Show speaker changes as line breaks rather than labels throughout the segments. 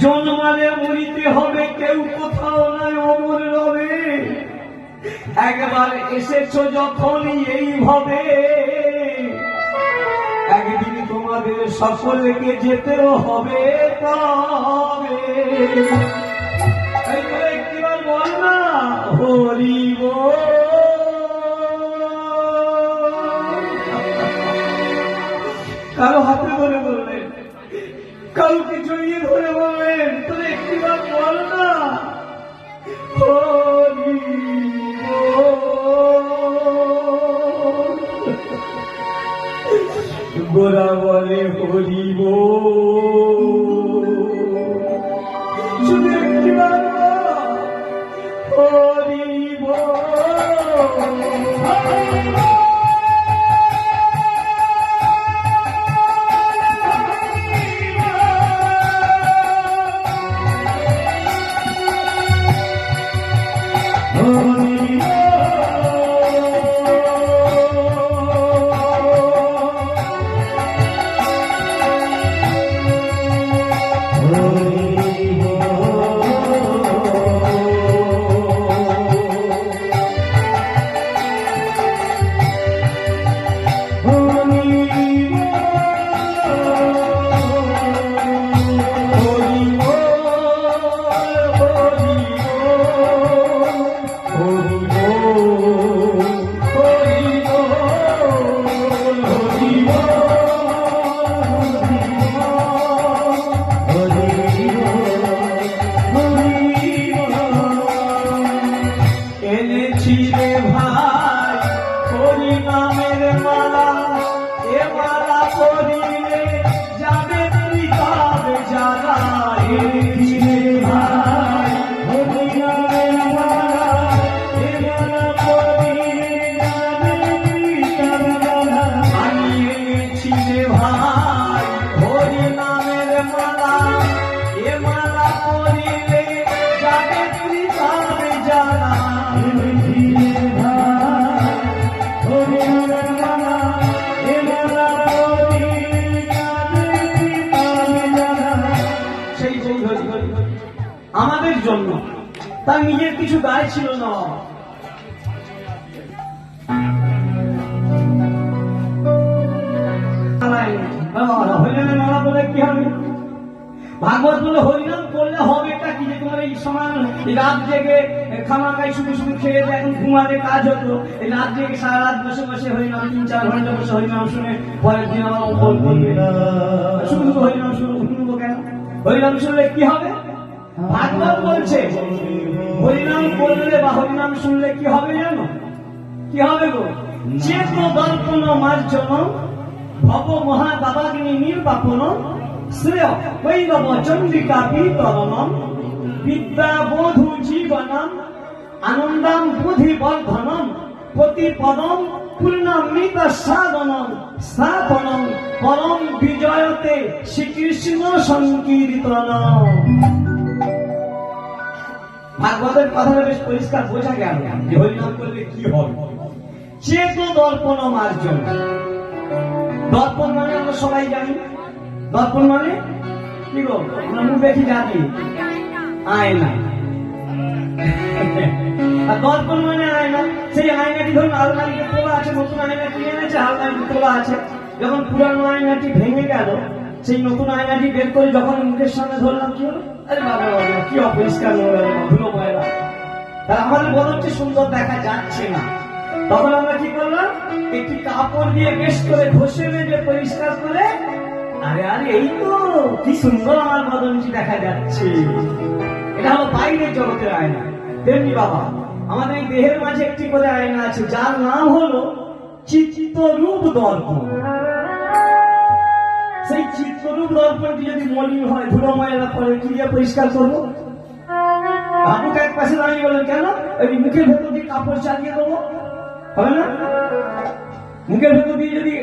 জন্মালে মরিতে হবে, কেউ কোথাও নাই অমর রবে। একবার এসেছো যখন এইভাবে, একদিন তোমাদের সকলকে যেতেও হবে। তবে একবার বল না হরি বল। কারো হাতে ধরে বললেন, কাউকে জড়িয়ে ধরে বললেন, তোর একটিবার বল না হরি বল। গোরা বলে হরি বল, শুধু একটিবার হরি বল। আমাদের জন্য তার নিজের কিছু দায় ছিল না। হরিনামের মালা বলে কি হবে? ভাগবত বলে হরিনাম করলে হবে এটা কি? যে তোমার এই সময় রাত জেগে খামাখাই শুধু শুধু খেয়ে এখন ঘুমাতে কাজ হতো, এই রাত জেগে সারা রাত বসে বসে হরিনাম 3-4 ঘন্টা বসে হরিনাম শুনে পরের দিন আমার অপর করবে। শুধু হরিনাম শুনবো কেন? হরিনাম শুনলে কি হবে? ভাগবত বলছে হরিনাম করলে বা হরিনাম শুনলে কি হবে জানো? কি হবে গো? চেত দর্পণ মার্জন ভব মহাদাবাগ্নি নির্বাপন শ্রেয় বৈরব চন্দ্রিকা বিতরণম বিদ্যা বোধু জীবনম আনন্দম বুদ্ধি বর্ধনম প্রতিপদম পূর্ণামৃত সাধনম স্থাপনম পরম বিজয়তে শ্রীকৃষ্ণ সংকীর্তনম। ভাগবতের কথাটা বেশ পরিষ্কার বোঝা গেল যে হরিনাম করলে কি হবে। চেত দর্পণ মার্জন, দর্পণ মানে আমরা সবাই জানি, দর্পণ মানে কি গো? আমরা মুখ দেখি জানি আয়না। আর দর্পণ মানে আয়না। সেই আয়নাটি ধরুন আলমারিতে তোলা আছে, নতুন আয়না কিনে এনেছে, আলমারিতে তোলা আছে। যখন পুরানো আয়নাটি ভেঙে গেল, সেই নতুন আয়নাটি বের করে যখন মুখের সামনে ধরলাম, কি হলো? আরে বাবা বাবা, কি অপরিষ্কার ধুলো ময়লা, তার আমাদের বড় হচ্ছে সুন্দর দেখা যাচ্ছে না। তখন আমরা কি করলাম? একটি কাপড় দিয়ে বেশ করে ঘষে মেজে পরিষ্কার করে, আরে আরে এই তো কি সুন্দর আমার বদনটি দেখা যাচ্ছে। এটা হলো বাইরের জগতের আয়না। তেমনি বাবা আমাদের এই দেহের মাঝে একটি করে আয়না আছে, যার নাম হলো চিত্তরূপ দর্পণ। সেই চিত্তরূপ দর্পণটি যদি মলিন হয়, ধুলো ময়লা পরে, কি দিয়ে পরিষ্কার করবো? বাবুক এক পাশে দাঁড়িয়ে বলেন, কেন? ওই মুখের ভেতর দিয়ে কাপড় চালিয়ে দেবো, হবে না? মুখের ভেতর দিয়ে যদি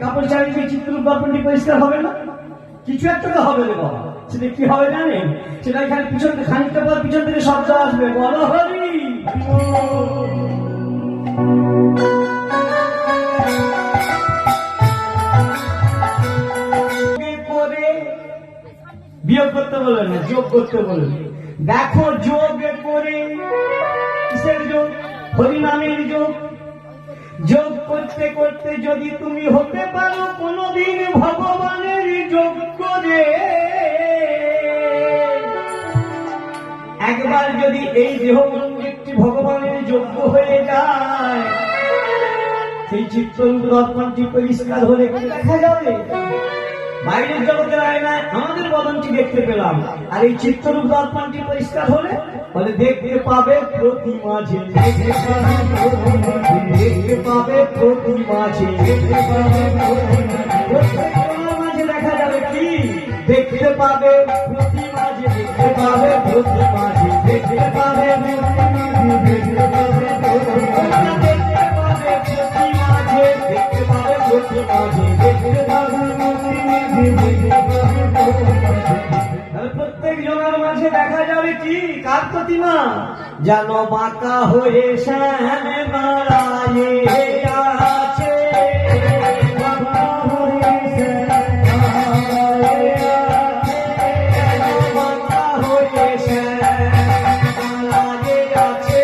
কাপড় চালিয়ে দিয়ে চিত্ররূপ দর্পণটি পরিষ্কার হবে না? কিছু একটা তো হবে রে বাবা। সেটা কি হবে জানেন? সেটা এখানে পিছন খানিকটা পর পিছন থেকে শব্দ আসবে, বলো হরি। বিয়োগ করতে বলবেন না, যোগ করতে বলবেন। দেখো যোগ করে, কিসের যোগ? হরিনামের যোগ। যোগ করতে করতে যদি তুমি হতে পারো কোনদিন ভগবানের যোগ করে, একবার যদি এই দেহ মন্দিরটি ভগবানের যোগ্য হয়ে যায়, সেই চিত্তরূপ দর্পণটি পরিষ্কার হলে দেখা যাবে। বাইরের জগতের আয়নায় আমাদের বদনটি দেখতে পেলাম, আর এই চিত্তরূপ দর্পণটি পরিষ্কার হলে বলে দেখতে পাবে প্রতি মাঝে, দেখতে পাবে প্রতি মাঝে, মাঝে দেখা যাবে কি? দেখতে পাবে প্রতি মাঝে, দেখতে পাবে প্রতি মাঝে, দেখতে পাবে দেখতে পাবে প্রতি মাঝে, দেখতে পাবে প্রতি মাঝে, দেখতে পাবে। প্রত্যেক জনের মাঝে দেখা যাবে কি? কার প্রতিমা? যেন বাঁকা হয়ে শ্যাম দাঁড়ায়ে আছে, বাঁকা হয়ে শ্যাম দাঁড়ায়ে আছে, বাঁকা হয়ে শ্যাম দাঁড়ায়ে আছে,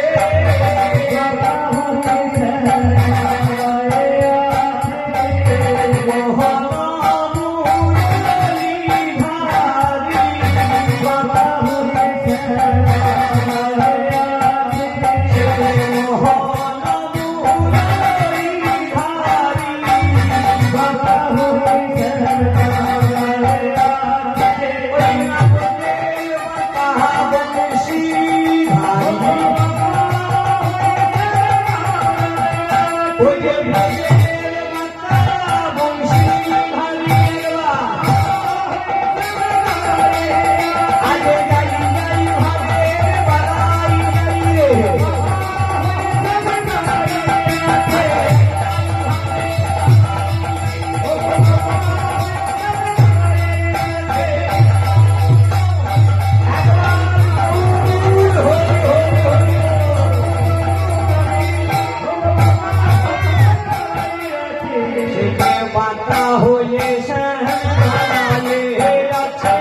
বাঁকা হয়ে শ্যাম দাঁড়ায়ে আছে।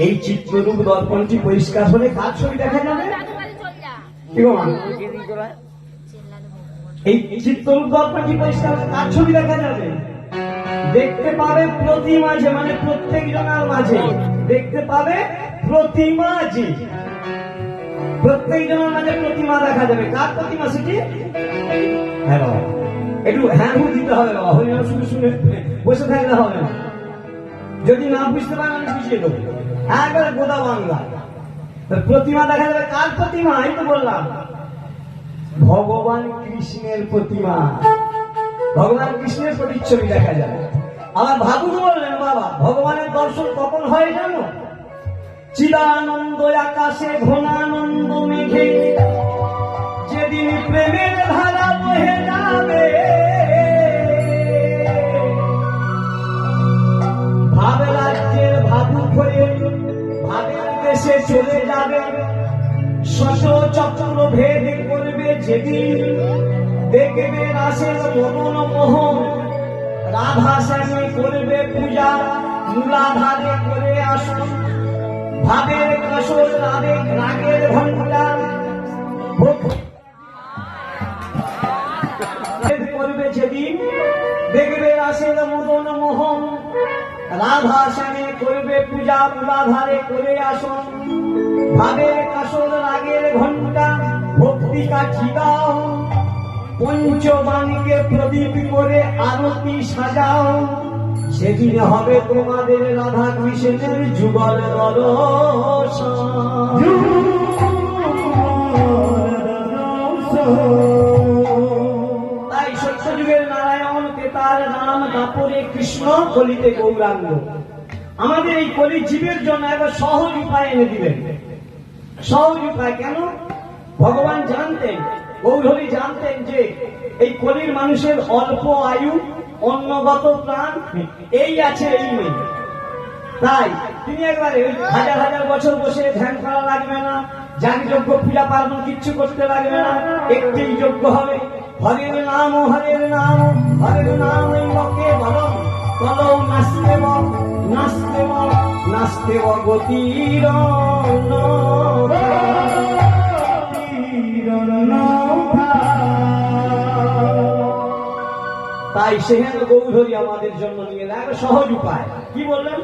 এই চিত্ররূপ দর্পণটি পরিষ্কার হলে কার ছবি দেখা যাবে? এই চিত্ররূপ দর্পণটি পরিষ্কার হলে কার ছবি দেখা যাবে? দেখতে পাবে প্রতি মাঝে, মানে প্রত্যেক জনের মাঝে দেখতে পাবে প্রতি মাঝে, প্রত্যেক জনের মাঝে প্রতিমা দেখা যাবে। কার প্রতিমা সেটি? হ্যাঁ বাবা, একটু হ্যাঁ দিতে হবে বাবা, হরিনাম শুনে শুনে বসে থাকলে হবে না। যদি না বুঝতে পারেন আমি বুঝিয়ে দেবো, একবারে গোদা বাংলা। প্রতিমা দেখা যাবে। কার প্রতিমা? এই তো বললাম, ভগবান কৃষ্ণের প্রতিমা, ভগবান কৃষ্ণের প্রতিচ্ছবি দেখা যাবে। আবার ভাবুন বললেন বাবা, ভগবানের দর্শন কখন হয় জানো? চিদানন্দ আকাশে ঘনানন্দ মেঘে যেদিন প্রেমের ধারা বহে যাবে, ভাবে রাজ্যের ভাবু হয়ে ভাবের দেশে চলে যাবে, শত চক্র ভেদ করবে যেদিন, দেখবে রাসের মদন মোহন, রাধা শ্যামে করবে পূজা, মূলাধারে করে আসন, ভাবের কাসর রাগের ঘন্টা করবে যেদিন, দেখবে রাসের মদন মোহন, রাধা শ্যামে করবে পূজা, মূলাধারে করে আসন, ভাবের কাসর রাগের ঘন্টা ভক্তি কাঠি দাও, পঞ্চবাণীকে প্রদীপ করে আরতি সাজাও, সেদিন হবে তোমাদের রাধা কৃষ্ণের যুগল দর্শন। তাই সত্যযুগের নারায়ণকে তার নাম দাপরে কৃষ্ণ, কলিতে গৌরাঙ্গ। আমাদের এই কলি জীবের জন্য একবার সহজ উপায় এনে দিলেন। সহজ উপায় কেন? ভগবান জানতেন, গৌরহরি জানতেন যে এই কলির মানুষের অল্প আয়ু, অন্নগত প্রাণ এই আছে, এই নেই। তাই তিনি একবারে হাজার হাজার বছর বসে ধ্যান করা লাগবে না, যাগযজ্ঞ পূজা পার্বণ কিচ্ছু করতে লাগবে না, একটি যজ্ঞ হবে, হরের নাম হরের নাম হরের নাম লোকে বলম কলৌ নাস্তেব নাস্তেব নাস্তেব গতির তাই সেখানে গৌরহরি আমাদের জন্য নিয়ে এক সহজ উপায় কি বললেন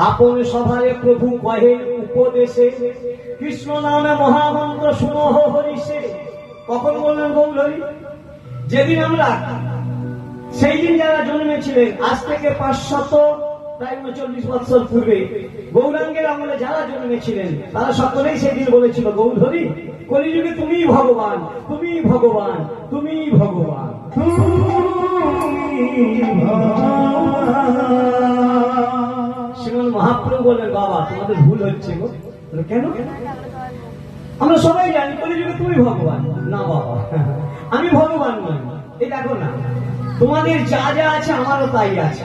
আপন সভারে প্রভু কহে উপদেশে কৃষ্ণ নামে মহামন্ত্র শুনহ হরিষে কখন বললেন গৌরহরি যেদিন আমরা সেই দিন যারা জন্মেছিলেন আজ থেকে 539 বছর পূর্বে গৌরাঙ্গের আমলে যারা জন্মেছিলেন তারা সকলেই সেদিন বলেছিল গৌরহরি কলিযুগে তুমিই ভগবান তুমিই ভগবান তুমিই ভগবান শ্রীমন মহাপ্রভু বললেন বাবা তোমাদের ভুল হচ্ছে গো কেন আমরা সবাই জানি কলিযুগে তুমি ভগবান না বাবা আমি ভগবান নই এই দেখো না তোমাদের যা যা আছে আমারও তাই আছে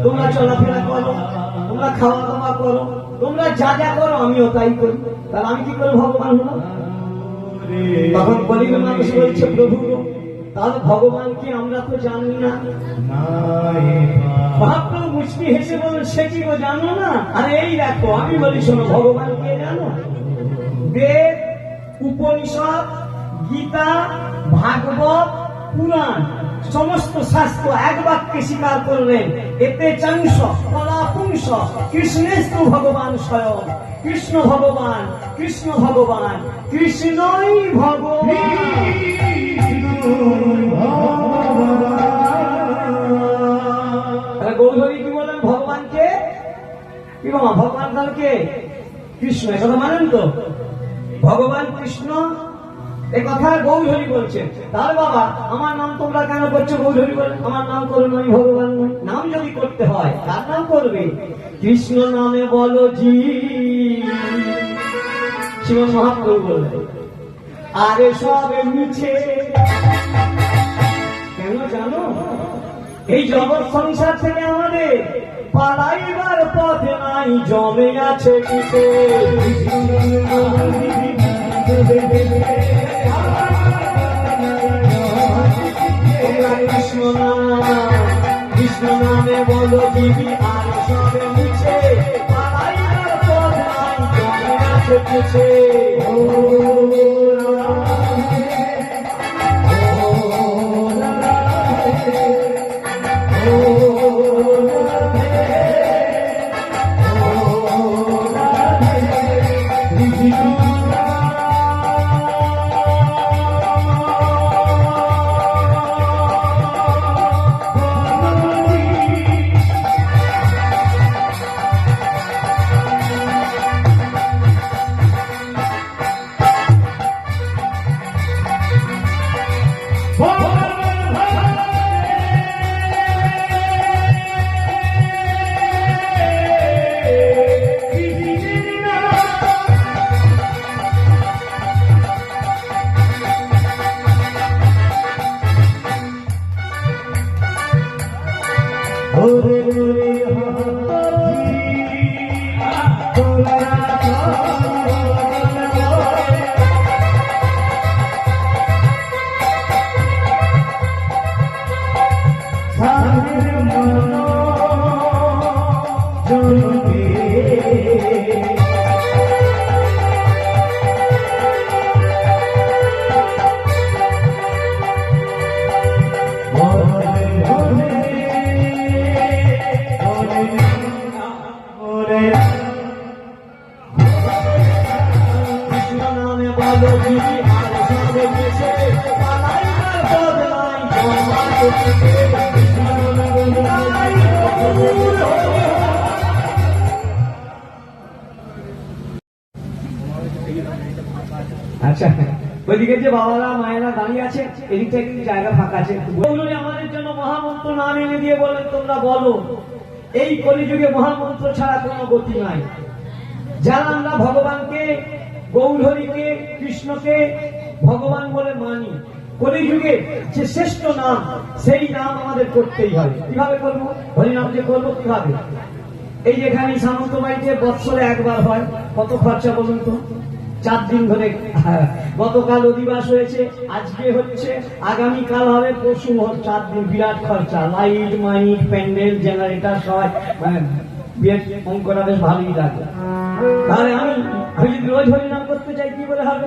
তোমরা চলাফেরা করো তোমরা খাওয়া দাওয়া করো তোমরা যা যা করো আমিও তাই করি তাহলে আমি কি করে ভগবান হলাম তখন কলিযুগের মানুষ বলছে প্রভু তাহলে ভগবানকে আমরা তো জানি না মহাপ্রভু মুচকি হেসে বলেন সে কি গো জানো না আরে এই দেখো আমি বলি শোনো ভগবানকে জানো বেদ উপনিষদ গীতা ভাগবত পুরাণ সমস্ত শাস্ত্র এক বাক্যে স্বীকার করলেন এতে চাংস ফলাপুংস কৃষ্ণেস্তু ভগবান স্বয়ং কৃষ্ণ ভগবান কৃষ্ণ ভগবান কৃষ্ণই ভগবান গৌরহরি কি বলেন ভগবানকে কি বাবা ভগবান কালকে কৃষ্ণ কথা মানেন তো ভগবান কৃষ্ণ এই কথা গৌরহরি বলছেন তাহলে বাবা আমার নাম তোমরা কেন করছো গৌরহরি বলেন আমার নাম করো নয় ভগবান নয় নাম যদি করতে হয় তার নাম করবে কৃষ্ণ নামে বলো জি শ্রীমন মহাপ্রভু বললেন আরে সব মিছে কেন জানো এই জগৎ সংসার থেকে আমাদের পালাইবার পথ নাই জমে আছে কিসে কৃষ্ণ কৃষ্ণ নামে বলো দিবি আর সবে মিছে পালাইবার পথ নাই জমে আছে কিসে আচ্ছা ওইদিকে যে বাবারা মায়েরা দাঁড়িয়ে আছে এদিকটা একটু জায়গা ফাঁকা আছে আমাদের জন্য মহামন্ত্র নাম এনে দিয়ে বলেন তোমরা বলো এই কলিযুগে মহামন্ত্র ছাড়া কোনো গতি নাই যারা আমরা ভগবানকে গৌরহরিকে কৃষ্ণকে ভগবান বলে মানি কলিযুগে যে শ্রেষ্ঠ নাম সেই নাম আমাদের করতেই হয় কিভাবে করবো হরিনাম যে করবো কিভাবে এই যেখানে সামন্ত বাড়িতে বৎসরে একবার হয় কত খরচা বলুন তো 4 দিন ধরে গতকাল অধিবাস হয়েছে, আজকে হচ্ছে, আগামীকাল হবে, পরশু 4 দিন বিরাট খরচা, লাইট মাইট প্যান্ডেল জেনারেটর সবাই, বিয়ের অঙ্কটা বেশ ভালোই লাগে। তাহলে আমি যদি রোজ হরিনাম করতে চাই কি করে হবে?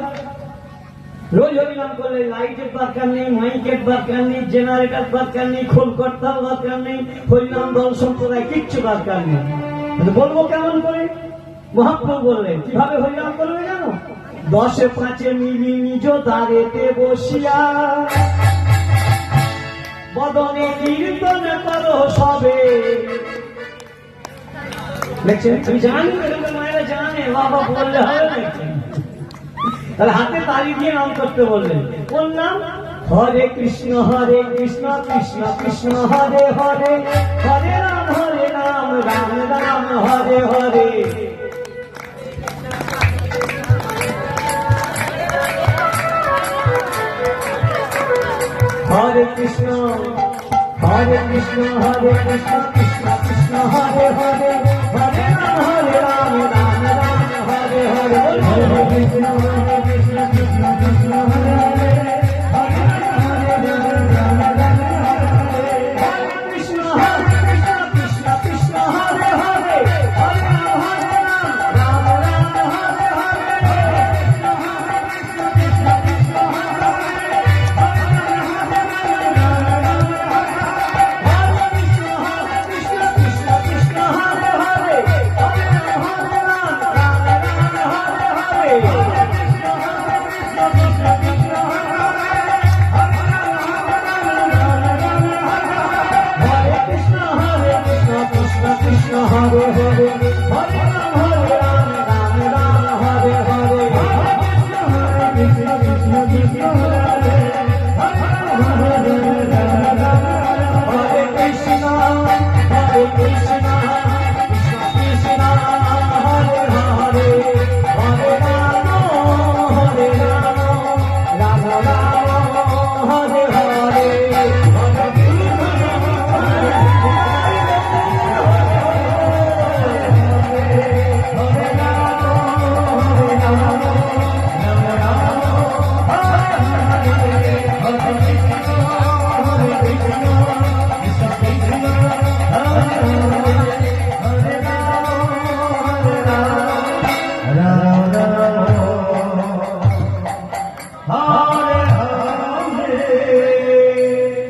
রোজ হরিনাম করলে লাইটের দরকার নেই, মাইকের দরকার নেই, জেনারেটর দরকার নেই, খোলকর্তার দরকার নেই, হরিনাম দল সম্প্রদায় কিচ্ছু দরকার নেই। বলবো কেমন করে? মহাপ্রভু বললেন কিভাবে হরিনাম করবে জানো? 10-5 মিলি নিজ দ্বারেতে বসিয়া বদনে কীর্তন করো সবে। দেখছেন, আমি জানি মায়েরা জানে, বাবা বললে হবে নাকি? তাহলে হাতে তালি দিয়ে নাম করতে বললেন। কোন নাম? হরে কৃষ্ণ কৃষ্ণ কৃষ্ণ হরে হরে, হরে রাম রাম রাম হরে হরে। হরে কৃষ্ণ কৃষ্ণ কৃষ্ণ কৃষ্ণ হরে হরে,